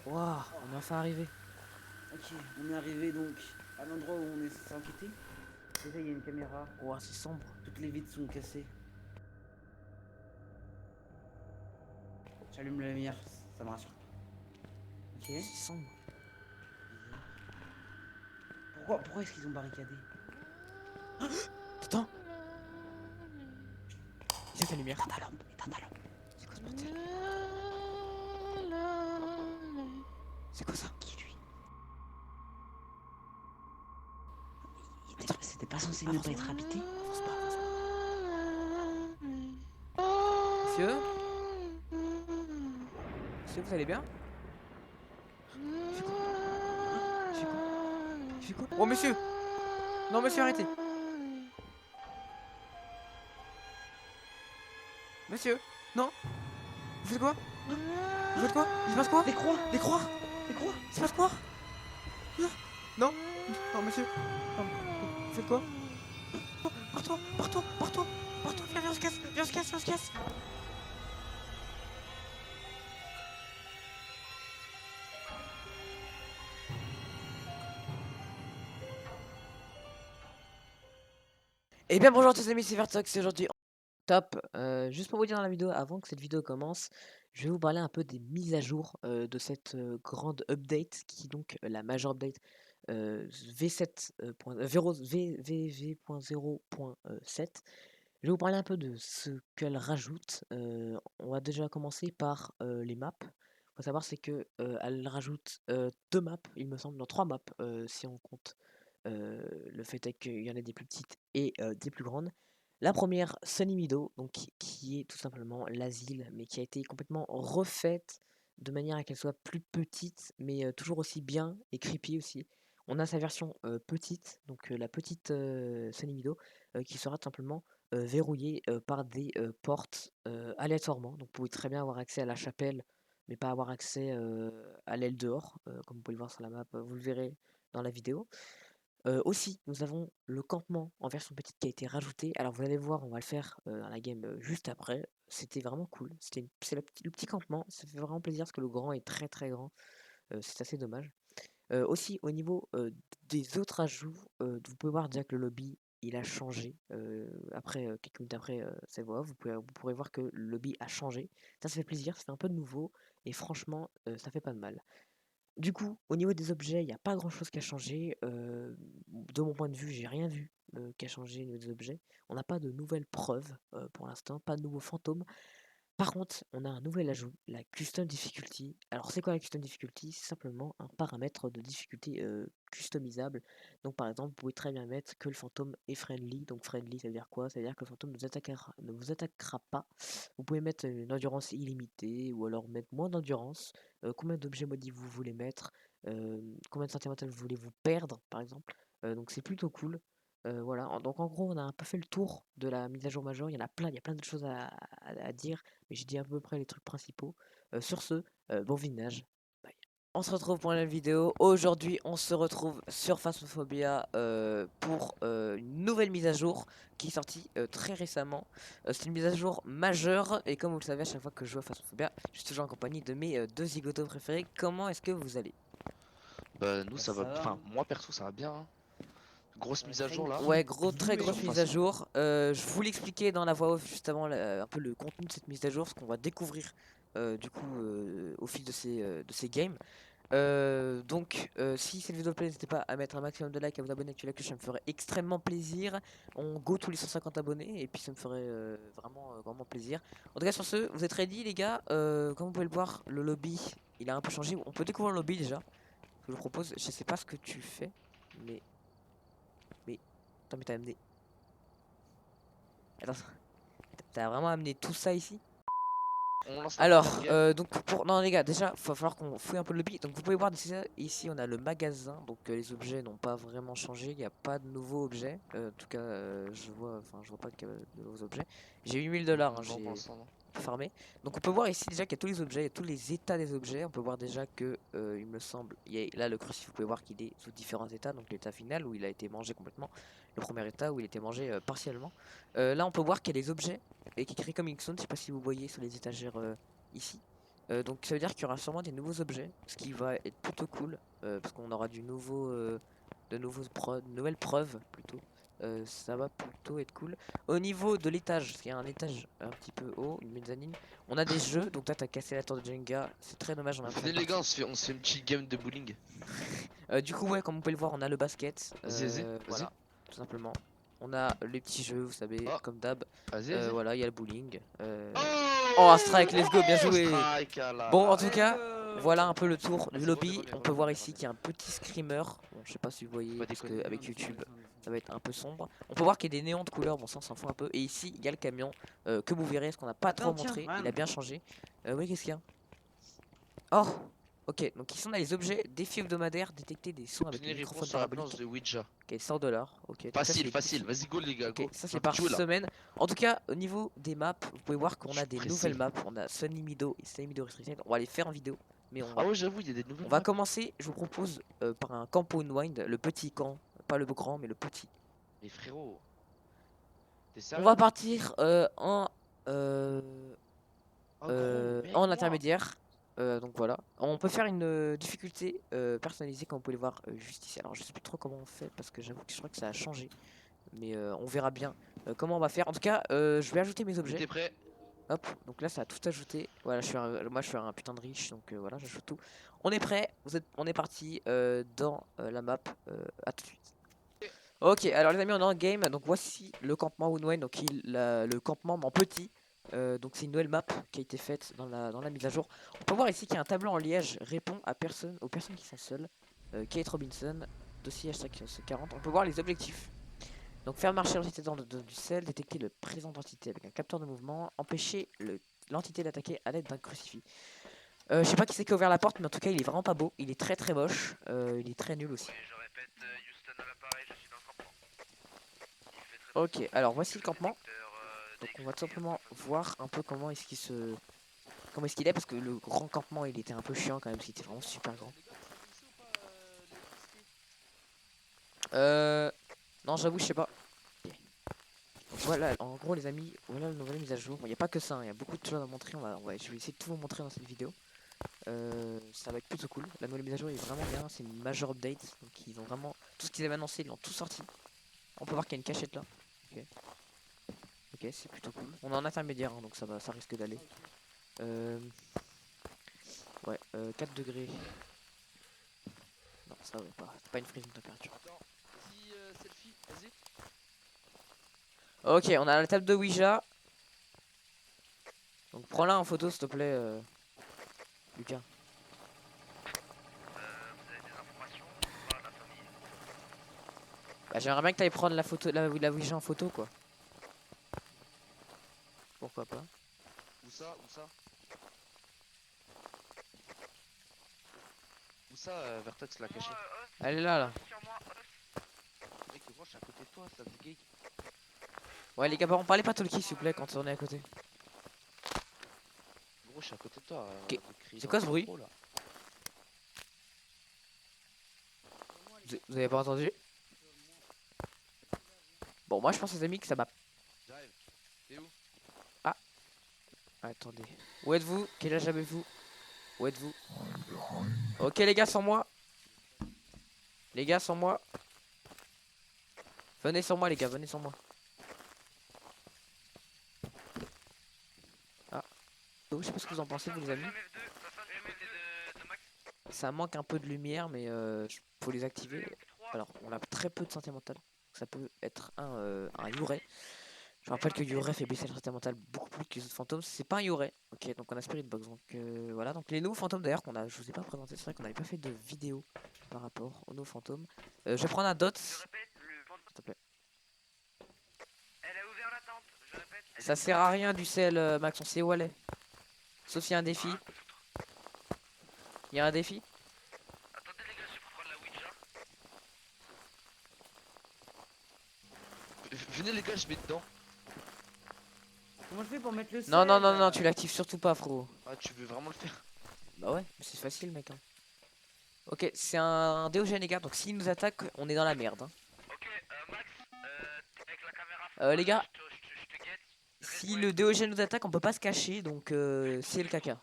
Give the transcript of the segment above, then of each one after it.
Waouh, on est enfin arrivé. Ok, on est arrivé donc à l'endroit où on est censé enquêter. Déjà, il y a une caméra. Waouh, c'est sombre. Toutes les vitres sont cassées. J'allume la lumière, ça me rassure. Ok. C'est sombre. Pourquoi est-ce qu'ils ont barricadé? Attends, c'est ta lumière. Éteins ta lampe, éteins ta lampe. C'est quoi ce bordel? C'est quoi ça? Qui lui? Attends, C'était pas censé ne avance pas pas. être habité? Avance pas, avance pas. Monsieur? Monsieur, vous allez bien? Il fait quoi? Il fait quoi? Il fait quoi? Oh, monsieur! Non, monsieur, arrêtez! Monsieur! Non! Vous faites quoi? Vous faites quoi? Il se passe quoi? Des croix. Des croix? Des croix. Il se passe quoi? Ah, non! Non, monsieur! Non, vous faites quoi? Pars-toi! Pars-toi! Pars-toi! Pars-toi! Viens, viens, on se casse! Viens, on se casse! Viens, on se casse! Eh bien bonjour à tous les amis, c'est Vertox et aujourd'hui top. Juste pour vous dire dans la vidéo, avant que cette vidéo commence, je vais vous parler un peu des mises à jour de cette grande update qui est donc la major update V7, VV.0.7. Je vais vous parler un peu de ce qu'elle rajoute. On va déjà commencer par les maps. Faut savoir c'est que elle rajoute deux maps, il me semble, non trois maps si on compte le fait est qu'il y en a des plus petites et des plus grandes. La première, Sunny Meadow, donc qui est tout simplement l'asile, mais qui a été complètement refaite de manière à qu'elle soit plus petite, mais toujours aussi bien et creepy aussi. On a sa version petite, donc la petite Sunny Meadow, qui sera tout simplement verrouillée par des portes aléatoirement. Donc vous pouvez très bien avoir accès à la chapelle, mais pas avoir accès à l'aile dehors, comme vous pouvez le voir sur la map, vous le verrez dans la vidéo. Aussi, nous avons le campement en version petite qui a été rajouté. Alors vous allez voir, on va le faire dans la game juste après. C'était vraiment cool. C'est le petit campement. Ça fait vraiment plaisir parce que le grand est très très grand. C'est assez dommage. Aussi, au niveau des autres ajouts, vous pouvez voir déjà que le lobby il a changé. Après, quelques minutes après cette voix, vous pourrez voir que le lobby a changé. Ça fait plaisir, ça fait un peu de nouveau. Et franchement, ça fait pas de mal. Du coup, au niveau des objets, il y a pas grand-chose qui a changé, de mon point de vue, j'ai rien vu, qui a changé au niveau des objets. On n'a pas de nouvelles preuves, pour l'instant, pas de nouveaux fantômes. Par contre, on a un nouvel ajout, la Custom Difficulty. Alors, c'est quoi la Custom Difficulty? C'est simplement un paramètre de difficulté customisable. Donc, par exemple, vous pouvez très bien mettre que le fantôme est friendly. Donc, friendly, ça veut dire quoi? Ça veut dire que le fantôme ne vous attaquera pas. Vous pouvez mettre une endurance illimitée ou alors mettre moins d'endurance. Combien d'objets maudits vous voulez mettre? Combien de sentimentales vous voulez vous perdre, par exemple? Donc, c'est plutôt cool. Voilà, donc en gros, on a un peu fait le tour de la mise à jour majeure. Il y a plein de choses à dire, mais j'ai dit à peu près les trucs principaux. Sur ce, bon vinage. Bye. On se retrouve pour une nouvelle vidéo. Aujourd'hui, on se retrouve sur Phasmophobia pour une nouvelle mise à jour qui est sortie très récemment. C'est une mise à jour majeure et comme vous le savez, à chaque fois que je joue à Phasmophobia, je suis toujours en compagnie de mes deux zigotos préférés. Comment est-ce que vous allez? Bah nous Bah ça va, ça va, enfin hein. moi perso ça va bien, hein. Grosse Ça va mise à très jour là, Ouais, gros, très bien. grosse sur mise à façon. jour. Je vous l'expliquais dans la voix off juste avant un peu le contenu de cette mise à jour, ce qu'on va découvrir du coup au fil de ces games. Si cette vidéo vous plaît, n'hésitez pas à mettre un maximum de likes, à vous abonner, à activer la cloche, ça me ferait extrêmement plaisir. On go tous les 150 abonnés et puis ça me ferait vraiment plaisir. En tout cas, sur ce, vous êtes ready les gars? Comme vous pouvez le voir, le lobby il a un peu changé. On peut découvrir le lobby déjà. Ce que je vous propose, je sais pas ce que tu fais, mais. Mais. Attends, mais t'as amené. Attends, t'as vraiment amené tout ça ici? On lance la première Alors, game. non les gars, déjà, il va falloir qu'on fouille un peu le lobby. Donc vous pouvez voir ici on a le magasin. Donc les objets n'ont pas vraiment changé. Il n'y a pas de nouveaux objets. En tout cas, je vois pas qu'il y a de nouveaux objets. J'ai 8000 $, hein, Non pour j'ai l'instant non. farmé. Donc on peut voir ici déjà qu'il y a tous les objets, il y a tous les états des objets. On peut voir déjà que, il me semble, là le crucifix, vous pouvez voir qu'il est sous différents états. Donc l'état final où il a été mangé complètement. Le premier état où il a été mangé partiellement. Là on peut voir qu'il y a les objets et qui est écrit Coming Soon. Je sais pas si vous voyez sur les étagères ici. Donc ça veut dire qu'il y aura sûrement des nouveaux objets, ce qui va être plutôt cool, parce qu'on aura du nouveau, de nouvelles preuves plutôt. Ça va plutôt être cool. Au niveau de l'étage, parce qu'il y a un étage un petit peu haut, une mezzanine, on a des jeux. Donc là, t'as cassé la tour de Jenga, c'est très dommage, on a pu faire Venez une les gars, partie. on se fait une petite game de bowling. Du coup, ouais, comme vous pouvez le voir, on a le basket, Vas-y, vas-y, vas-y. voilà, tout simplement. On a les petits jeux, vous savez, Oh, comme d'hab. vas-y, vas-y. Voilà, il y a le bowling. Oh, un Oh, strike, let's go, bien oh, joué. strike, ah là Bon, en là. tout Let's cas, go. voilà un peu le tour du Vas-y, lobby. remets, On peut remets, voir remets, ici remets. qu'il y a un petit screamer. Bon, je sais pas si vous Faut voyez, pas parce déconner. qu'avec Non, YouTube, descends, descends. ça va être un peu sombre. On peut voir qu'il y a des néons de couleur, bon ça on s'en fout un peu. Et ici, il y a le camion, que vous verrez, ce qu'on n'a pas trop Attends, tiens, montré. Il regarde. a bien changé. Oui, qu'est-ce qu'il y a? Oh, ok, donc ici on a les objets, défis hebdomadaires, détecter des sons avec le Obtenir microphone réponse sur la planche parabolique. de Ouija. Ok, 100 $. Ok, donc ça c'est Facile, les facile. défis. Vas-y, go les gars, Ok, go. ça J'ai c'est envie de par jouer là. semaine. En tout cas, au niveau des maps, vous pouvez voir Je qu'on a suis des pressé. nouvelles maps. On a Sunny Meadow et Sunny Meadow Restricted. On va les faire en vidéo. Mais Ah ouais, j'avoue, il y a des on nouvelles va maps. commencer, je vous propose, par un camp Wind, le petit camp. Pas le grand, mais le petit. Mais frérot, t'es On va sérieux? partir euh, Oh gros, viens avec en moi. intermédiaire. Donc voilà. On peut faire une difficulté personnalisée, comme vous pouvez le voir juste ici. Alors je sais plus trop comment on fait, parce que j'avoue que je crois que ça a changé. Mais on verra bien comment on va faire. En tout cas, je vais ajouter mes Mais objets. t'es prêt? Hop, donc là ça a tout ajouté. Voilà, moi je suis un putain de riche, donc voilà, j'ajoute tout. On est prêt, on est parti dans la map. À tout de suite. Ok, alors les amis, on est en game. Donc voici le campement Woodwine, donc le campement en petit. Donc c'est une nouvelle map qui a été faite dans la mise à jour. On peut voir ici qu'il y a un tableau en liège répond aux personnes qui sont seules. Kate Robinson, dossier hashtag 40. On peut voir les objectifs. Donc faire marcher l'entité dans du sel, détecter le présent d'entité avec un capteur de mouvement, empêcher l'entité d'attaquer à l'aide d'un crucifix. Je sais pas qui c'est qui a ouvert la porte, mais en tout cas il est vraiment pas beau, il est très très moche, il est très nul aussi. Oui, je répète, Houston à l'appareil, je suis dans le campement. Ok, alors voici le campement. Donc on va tout simplement voir un peu comment est-ce qu'il est, parce que le grand campement il était un peu chiant quand même, parce qu'il était vraiment super grand. Non j'avoue je sais pas. Donc voilà, en gros les amis, voilà la nouvelle mise à jour. Il n'y a pas que ça, il y a beaucoup de choses à montrer. Je vais essayer de tout vous montrer dans cette vidéo. Ça va être plutôt cool. La nouvelle mise à jour est vraiment bien, c'est une major update. Donc ils ont vraiment tout ce qu'ils avaient annoncé, ils l'ont tout sorti. On peut voir qu'il y a une cachette là. Ok, ok, c'est plutôt cool. On est en intermédiaire, hein, donc ça risque d'aller. Ouais, 4 degrés. Non, ça va pas. C'est pas une frise de température. Attends, petit selfie, vas-y. Ok, on a la table de Ouija. Donc prends-la en photo s'il te plaît, Lucas. Vous avez des informations ou pas, la famille? Bah, j'aimerais bien que t'ailles prendre la Ouija en photo quoi. Pourquoi pas. Où ça? Où ça? Où ça, Vertex l'a caché? Elle est là. Mec, moi je suis à côté de toi, ça dégaye. Ouais les gars, par contre, parlez pas Tolki s'il vous plaît quand on est à côté. Gros, je suis à côté de toi. Ok. De crier C'est dans quoi le ce bruit? micro, là. Vous avez pas entendu? Bon, moi je pense les amis que ça m'a... J'arrive. T'es où? Attendez. Où êtes-vous? Quel âge avez-vous? Où êtes-vous? Ok les gars, sans moi. Les gars, sans moi. Venez sur moi les gars, venez sur moi. Ah. Oh, je sais pas ce que vous en pensez vous les amis. Ça manque un peu de lumière mais faut les activer. Alors on a très peu de santé mentale. Ça peut être un Yuret. Je rappelle que Yuret fait baisser la santé mentale beaucoup plus que les autres fantômes. C'est pas un Yuret. Ok, donc on a Spirit Box. Donc voilà. Donc les nouveaux fantômes d'ailleurs je vous ai pas présenté. C'est vrai qu'on n'avait pas fait de vidéo par rapport aux nouveaux fantômes. Je vais prendre un dot. S'il te plaît. Elle a ouvert la tente, je répète. Ça sert à rien du sel, Max. On sait où elle est. Sauf s'il y a un défi. Il y a un défi. Attendez les gars, je vais prendre la Ouija. Venez, les gars, je mets dedans. Comment je fais pour mettre le sel Non, non, non, là non, tu l'actives surtout pas, frérot. Ah, tu veux vraiment le faire? Bah ouais, c'est facile, mec. Hein. Ok, c'est un Déogène, les gars. Donc s'il nous attaque, on est dans la merde. Hein. Ok, Max, avec la caméra. Les gars, Je te guette. si le Déogène nous attaque, on peut pas se cacher. Donc c'est le caca.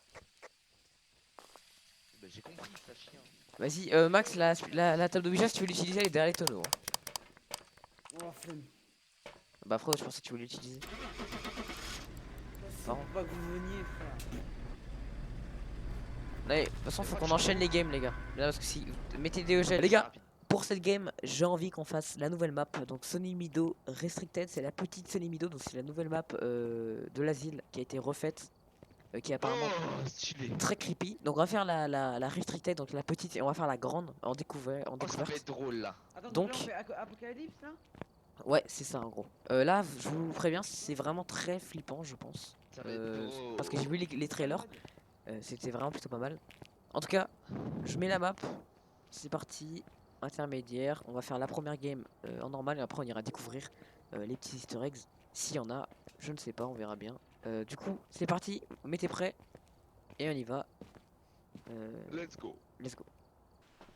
j'ai compris, ça chien. Vas-y, Max, la table d'obligation, si tu veux l'utiliser, elle est derrière les tonneaux, hein. Oh, flemme. Bah, frère, je pensais que tu voulais l'utiliser. C'est Pardon. pour pas que vous veniez, frère. Allez, de toute façon, faut qu'on enchaîne les games, les gars. Là, parce que si. Mettez des EG. Les gars, pour cette game, j'ai envie qu'on fasse la nouvelle map. Donc, Sunny Meadow Restricted, c'est la petite Sunny Meadow. Donc, c'est la nouvelle map de l'asile qui a été refaite. Qui est apparemment Oh, stylé. très creepy. Donc, on va faire la Restricted, donc la petite, et on va faire la grande en découverte. Oh, ça va être drôle là. Attends, Donc- donc là, on fait Apocalypse là? Ouais, c'est ça en gros. Là, je vous préviens, c'est vraiment très flippant, je pense. Ça va être drôle. Parce que j'ai vu les trailers, c'était vraiment plutôt pas mal. En tout cas, je mets la map. C'est parti. Intermédiaire. On va faire la première game en normal et après on ira découvrir les petits easter eggs. S'il y en a, je ne sais pas, on verra bien. Du coup, c'est parti. Mettez prêt. Et on y va. Let's go. Let's go.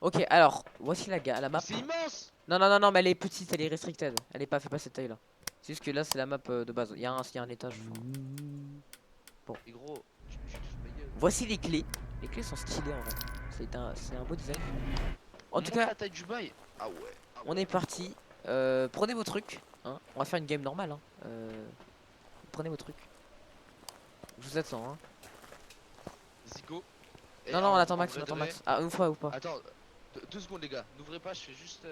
Ok, alors, voici la map. C'est immense. Non, non, non, non, mais elle est petite, elle est restricted. Elle est pas, fait pas cette taille là. C'est juste que là, c'est la map de base. Il y a un étage. Et gros, tu me fous ma gueule. Voici les clés. Les clés sont stylées en vrai. C'est un beau design. En tout Montre cas, la taille du bail. Ah ouais. Ah on ouais. est parti. Prenez vos trucs. Hein. On va faire une game normale. Hein. Prenez vos trucs. Je vous attends. Hein. Zigo. Et Non, non, on en- attend en Max, on vrai attend de Max. vrai- Ah, une fois ou pas. Attends, 2 secondes les gars. N'ouvrez pas, je fais juste.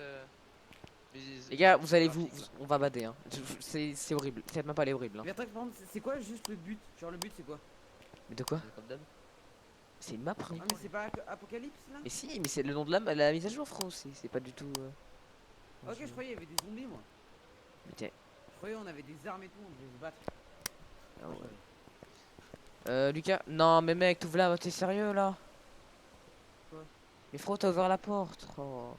Les gars, vous allez graphiques, vous. là. On va bader. Hein. C'est horrible. Cette map elle est horrible. Hein. Mais attends, par contre, c'est quoi juste le but? Genre, le but c'est quoi? Mais de quoi? Comme d'hab. C'est une map, frérot. Ah, mais c'est pas Apocalypse là? Mais si, mais c'est le nom de la mise à jour, frérot. C'est pas du tout. Ok, je croyais qu'il y avait des zombies moi. Mais t'es- Je croyais on avait des armes et tout, on devait se battre. Ah ouais. Lucas, non mais mec, t'ouvres là, t'es sérieux là? Quoi? Mais frérot, t'as ouvert la porte. Oh.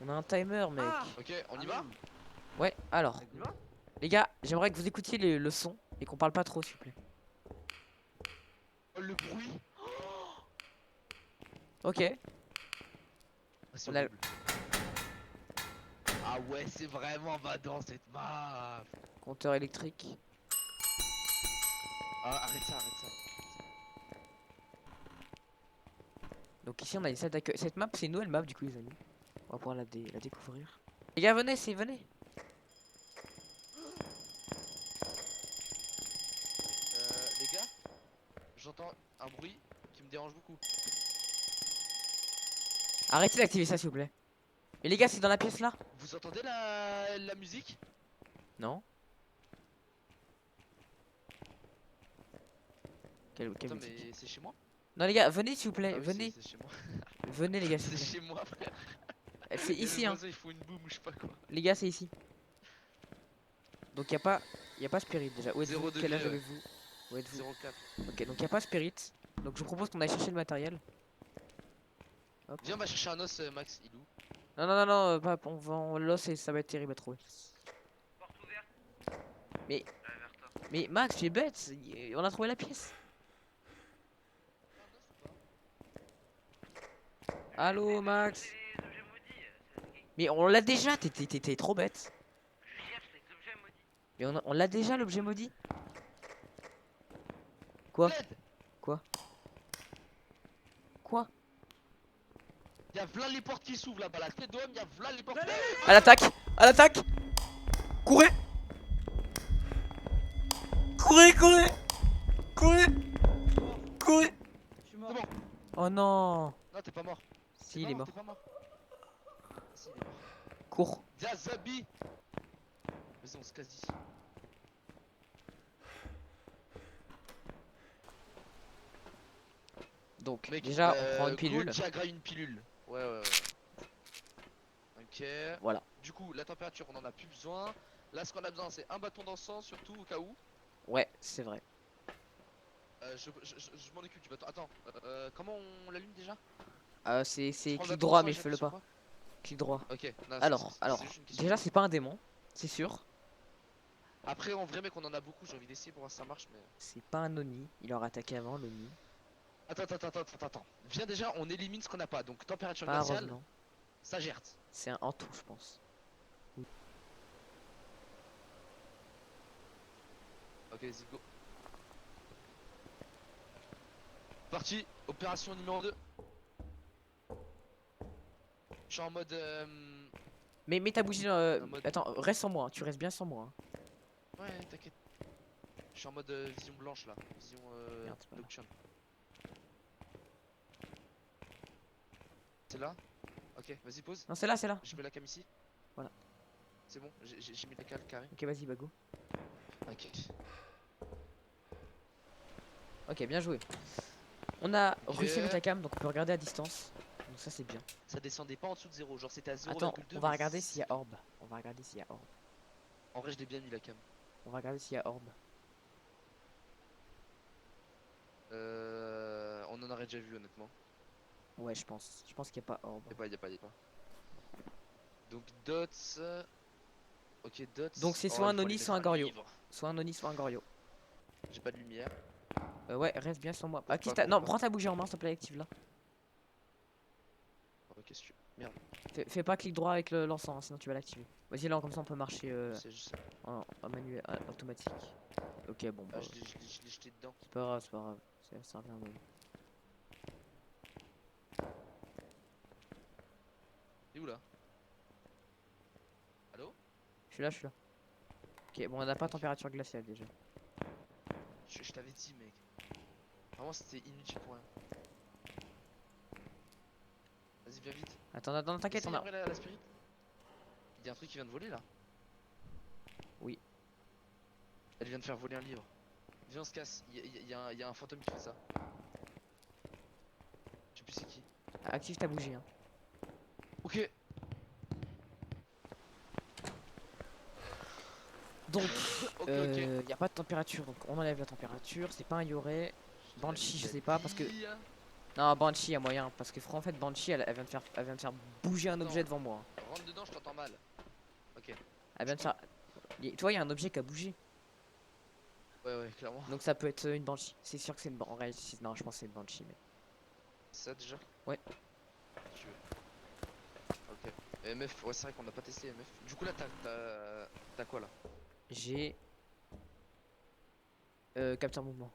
On a un timer, mec. Ah Ok, on y Ah, va. merde. Ouais, alors, On y va? les gars, j'aimerais que vous écoutiez le son et qu'on parle pas trop, s'il vous plaît. Oh, le bruit. Ok, Ah, c'est On a- horrible. Ah ouais, c'est vraiment badant cette map. compteur électrique. Ah, arrête ça, arrête ça. Donc ici, on a une salle d'accueil. Cette map, c'est une nouvelle map, du coup, les amis. On va pouvoir la découvrir. Les gars, venez, venez. Les gars, j'entends un bruit qui me dérange beaucoup. Arrêtez d'activer ça, s'il vous plaît. Mais les gars, c'est dans la pièce là? Vous entendez la musique? Non. Quelle Attends, musique? mais c'est chez moi? Non, les gars, venez, s'il vous plaît. Ah oui, venez. c'est chez moi. Venez, les gars, s'il C'est vous plaît. chez moi, frère. C'est Et ici, les hein. voisins, ils font une boum ou je sais pas quoi. Les gars, c'est ici. Donc y a pas Spirit déjà. Où êtes-vous? 0 Quel âge degré, ouais. avez-vous? Où êtes-vous? 04. Ok, donc y a pas Spirit. Donc je vous propose qu'on aille chercher le matériel. Hop. Viens, on va chercher un os, Max, il est où? Non, non, non, non, pas, on va en l'os et ça va être terrible à trouver. Porte ouverte. Mais- Vers toi. Mais Max, tu es bête. On a trouvé la pièce. Allô, Max. C'est les objets maudits, Sasuke. Mais on l'a déjà. T'es trop bête. Je cherche les objets maudits. Mais on l'a déjà l'objet maudit. Quoi? L'aide. Quoi? Y'a v'là les portes qui s'ouvrent là-bas, la tête d'homme, y'a v'là les portes. À l'attaque! À l'attaque! Courez! Courez, courez! Courez! Courez! Je suis mort. C'est bon. Oh non! Non, t'es pas mort. Si, il est mort. T'es pas mort. Si, il est mort. Cours. Y'a Zabi. Vas-y, on se casse d'ici. Donc, Mec, déjà, on prend une pilule. Go Viagra, une pilule. Ouais, ouais, ouais. Ok. Voilà. Du coup, la température, on en a plus besoin. Là, ce qu'on a besoin, c'est un bâton d'encens, surtout au cas où. Ouais, c'est vrai. Je m'en occupe du bâton. Attends, comment on l'allume déjà? C'est Je prends le clic bâton droit, d'encens mais et je fais le j'appuie sur pas. quoi? Clic droit. Ok, non, Alors, c'est juste une question. déjà, c'est pas un démon, c'est sûr. Après, en vrai, mec, on en a beaucoup. J'ai envie d'essayer pour voir si ça marche, mais. C'est pas un Oni. Il aura attaqué avant, l'Oni. Attends. Viens déjà, on élimine ce qu'on n'a pas. Donc, température Pas un glaciale, revenant. ça gerte. C'est un Hantou, je pense. Ok, let's go. Parti, opération numéro 2. Je suis en mode. Mais mets ta bougie dans, En mode- Attends, reste sans moi, hein, tu restes bien sans moi. Hein. Ouais, t'inquiète. Je suis en mode vision blanche là. Vision Merde, c'est pas là. nocturne. C'est là? Ok, vas-y, pose. Non, c'est là, c'est là. Je mets la cam ici. Voilà. C'est bon, j'ai mis le carré. Ok, vas-y, bah go. Ok. Ok, bien joué. On a Ok. réussi à mettre la cam, donc on peut regarder à distance. Donc ça, c'est bien. Ça descendait pas en dessous de 0, genre c'était à 0,2. Attends, on va mais regarder s'il y a orbe. On va regarder s'il y a orbe. En vrai, je l'ai bien mis la cam. On va regarder s'il y a orbe. On en aurait déjà vu honnêtement. Ouais, je pense. Je pense qu'il n'y a pas orbe. Y'a pas. Donc dots. Ok, dots. Donc c'est Oh, soit un il faut Oni, aller soit un mettre Goryo. livre. Soit un Oni, soit un Goryo. J'ai pas de lumière. Ouais, reste bien sur moi. Pourquoi, Active ta... Non, pourquoi prends ta bougie en main, s'il te plaît, active là. Ok, qu'est-ce que tu veux? Merde, Fais pas clic droit avec l'encens, hein, sinon tu vas l'activer. Vas-y, là, comme ça on peut marcher je sais. en manuel, automatique. Ok, bon, bah, Ah, je l'ai jeté dedans. c'est pas grave, c'est pas grave. Ça revient même. Il est où là? Allô? Je suis là, je suis là. Ok, bon, on n'a pas température glaciale déjà. Je t'avais dit, mec. Vraiment, c'était inutile pour rien. Vas-y, viens vite. Attends, t'inquiète, Essaye on a. en vrai la spirit. Il y a un truc qui vient de voler là. Oui. Elle vient de faire voler un livre. Viens, on se casse. Il y a un fantôme qui fait ça. Je sais plus c'est qui. Active ta bougie, hein. Ok. Donc, Ok. y a pas de température, donc on enlève la température. C'est pas un Yorai. Banshee, je sais pas, parce que. Non, Banshee, y a moyen. Parce que, en fait, Banshee, elle vient de faire bouger un objet devant moi. Rentre dedans, je t'entends mal. Ok. Elle vient de faire. Tu vois, y a un objet qui a bougé. Ouais, clairement. Donc, ça peut être une Banshee. C'est sûr que c'est une Banshee. En réalité, non, je pense que c'est une Banshee. Mais... Ça déjà? Ouais. Si tu veux. Ok. MF, ouais, c'est vrai qu'on n'a pas testé MF. Du coup, là, t'as quoi là? J'ai. Capteur mouvement.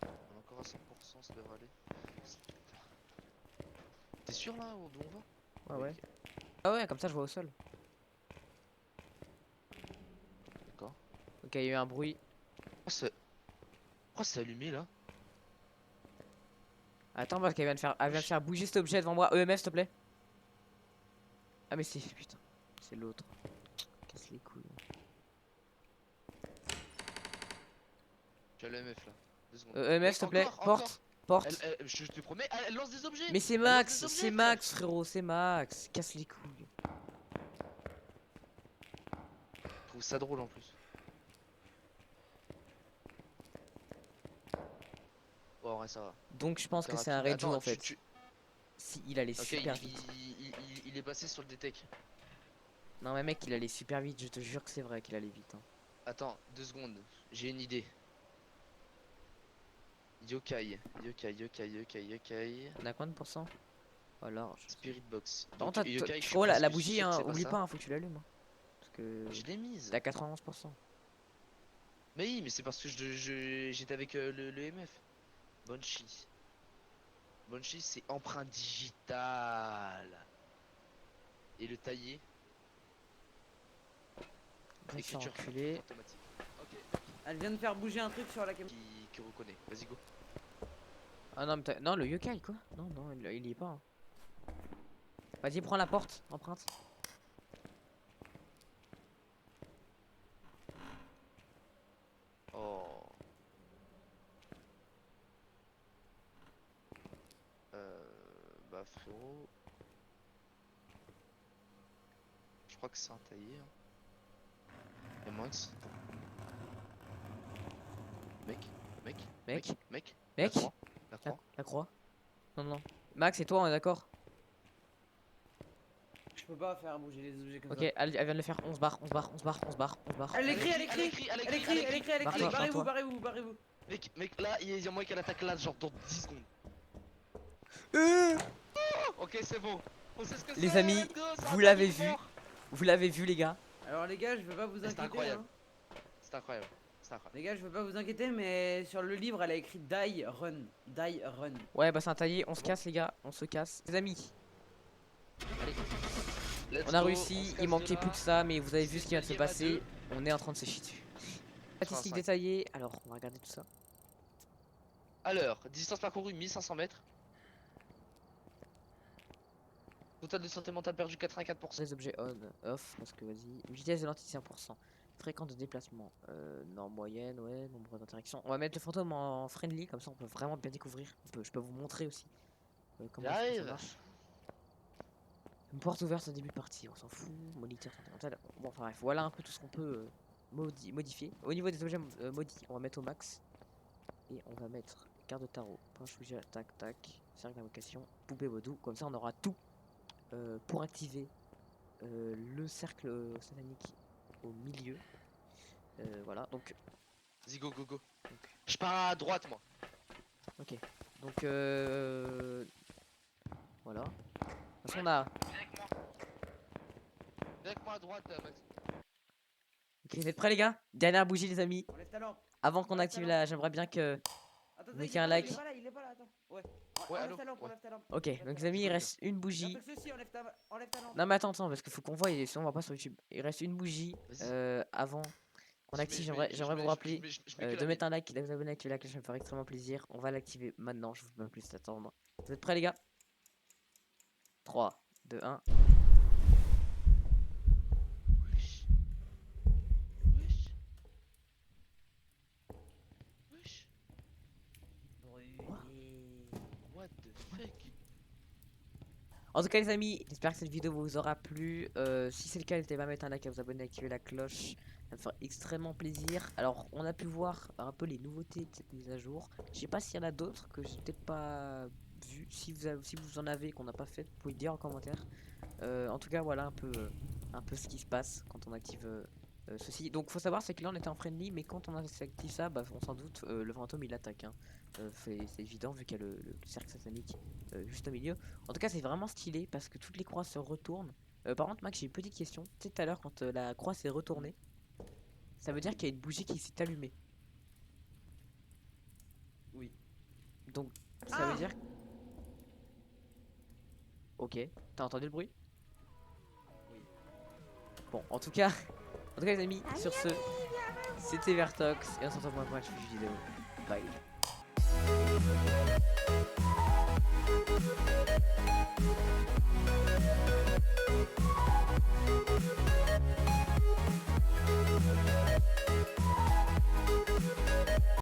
On est encore à 100%, ça devrait aller. T'es sûr là d'où on va? Ouais. Ok. Ah ouais, comme ça, je vois au sol. D'accord. Ok, il y a eu un bruit. Pourquoi c'est allumé là? Attends, parce qu'elle vient de faire, elle vient de faire bouger cet objet devant moi. EMF, s'il te plaît. Ah, mais c'est. Putain. C'est l'autre. Casse les couilles. J'ai le MF là. 2 secondes. EMF, s'il te plaît. Encore. Porte. Je te promets, elle lance des objets. Mais c'est Elle lance Max, des objets, c'est frère. Max, frérot, c'est Max. Casse les couilles. Je trouve ça drôle en plus. Bon, en vrai, ça va. Donc, je pense que c'est un Thérapie. Reju Attends, en fait. Si, il allait Ok, super vite. il est passé sur le détec. Non, mais mec, il allait super vite. Je te jure que c'est vrai qu'il allait vite. Hein. Attends, 2 secondes. J'ai une idée. Yokai. On a combien de pourcents? Alors, Spirit box. Par Donc, contre, yokai, je suis oh, la presque bougie, sûr que hein, c'est pas oublie ça. pas, hein, faut que tu l'allumes. Hein. Parce que Je l'ai mise. t'as 91%. Mais oui, mais c'est parce que j'étais avec le MF. Banshee. Banshee, c'est empreinte digitale. Et le taillé, On s'est écriture enculé. automatique. Ok. Elle vient de faire bouger un truc sur la caméra. Qui reconnaît. Vas-y, go. Ah non, mais non, le yokai quoi. Non, il y est pas. Hein. Vas-y, prends la porte, empreinte. Oh. Bah frérot. Je crois que c'est un taillé. Hein. Et Max. Mec. Mec. La croix. La croix. La croix. Non. Max et toi, on est d'accord? Je peux pas faire bouger les objets comme Ok, ça. elle vient de le faire 11 barres. Elle écrit. Barre-toi. Barrez-vous. Mec, là, il y a moyen qu'elle attaque là, genre dans 10 secondes. Ok, c'est bon. On sait ce que Les c'est, amis, let's go, c'est vous un l'avez taillé vu. mort. Vous l'avez vu, les gars. Alors les gars, je vais pas vous C'est inquiéter. incroyable. Hein. C'est incroyable. C'est incroyable. Les gars, je veux pas vous inquiéter, mais sur le livre, elle a écrit Die Run. Die Run. Ouais, bah c'est un taillé, on se Bon. casse les gars, on se casse. Les amis, Allez. Let's on a go, réussi, se il casse manquait de plus là. que ça, mais vous avez vu C'est ce qui vient de se une game à passer. deux. On est en train de se chier dessus. Statistiques 85. détaillées, alors on va regarder tout ça. Alors, distance parcourue 1500 mètres. Total de santé mentale perdu 84%. Les objets on, off, parce que vas-y. Vitesse de lentille 100%. Fréquence de déplacement, norme moyenne, ouais, nombre d'interactions. On va mettre le fantôme en friendly, comme ça on peut vraiment bien découvrir. Je peux vous montrer aussi comment est-ce que ça J'arrive. marche. Une porte ouverte au début de partie, on s'en fout. Moniteur sentimental. Bon, enfin bref, voilà un peu tout ce qu'on peut modifier. Au niveau des objets maudits, on va mettre au max. Et on va mettre carte de tarot, pince Ouija, tac tac, cercle d'invocation, poupée vaudou. Comme ça on aura tout pour activer le cercle satanique au milieu. Voilà, donc Vas-y, go, go, go. Je pars à droite, moi. ok. Donc voilà. De toute façon on a. Viens avec moi. Viens avec moi à droite, Max. Ok, vous êtes prêts les gars? Dernière bougie les amis. Enlève ta lampe. Avant qu'on active la. J'aimerais bien que. Attends, Mettez il est un pas là, like. il est pas là, il est pas là, attends. Ouais. Ouais, Enlève allô. ta lampe, Ouais. enlève ta lampe. Ok, Enlève donc ta les lampe. amis il Go, go. reste une Et bougie. après ceci, enlève ta lampe. Non mais attends, parce qu'il faut qu'on voit et sinon on va pas sur YouTube. Il reste une bougie Vas-y. avant qu'on Je active. mets- J'aimerais je vous mets- rappeler je mets que de la mettre mienne. un like, de vous abonner, activer la cloche, ça me ferait extrêmement plaisir. On va l'activer maintenant, je vous peux même plus attendre. Vous êtes prêts les gars? 3, 2, 1. Wesh. Wesh. Wesh. What the fuck? En tout cas les amis, j'espère que cette vidéo vous aura plu. Si c'est le cas, n'hésitez pas à mettre un like, à vous abonner, activer la cloche. Ça me ferait extrêmement plaisir. Alors on a pu voir un peu les nouveautés de cette mise à jour. Je sais pas s'il y en a d'autres que j'ai peut-être pas vu. Si vous en avez qu'on n'a pas fait, vous pouvez le dire en commentaire. En tout cas voilà un peu ce qui se passe quand on active ceci. Donc faut savoir c'est que là on était en friendly, mais quand on active ça, bah, on s'en doute, le fantôme il attaque. Hein. C'est évident vu qu'il y a le cercle satanique juste au milieu. En tout cas c'est vraiment stylé parce que toutes les croix se retournent. Par contre Max j'ai une petite question. Tu sais tout à l'heure quand la croix s'est retournée, ça veut dire qu'il y a une bougie qui s'est allumée. Oui. Donc ça veut dire... Ok, t'as entendu le bruit? Oui. Bon en tout cas les amis, sur ce, c'était Vertox et on se retrouve pour une prochaine vidéo. Bye.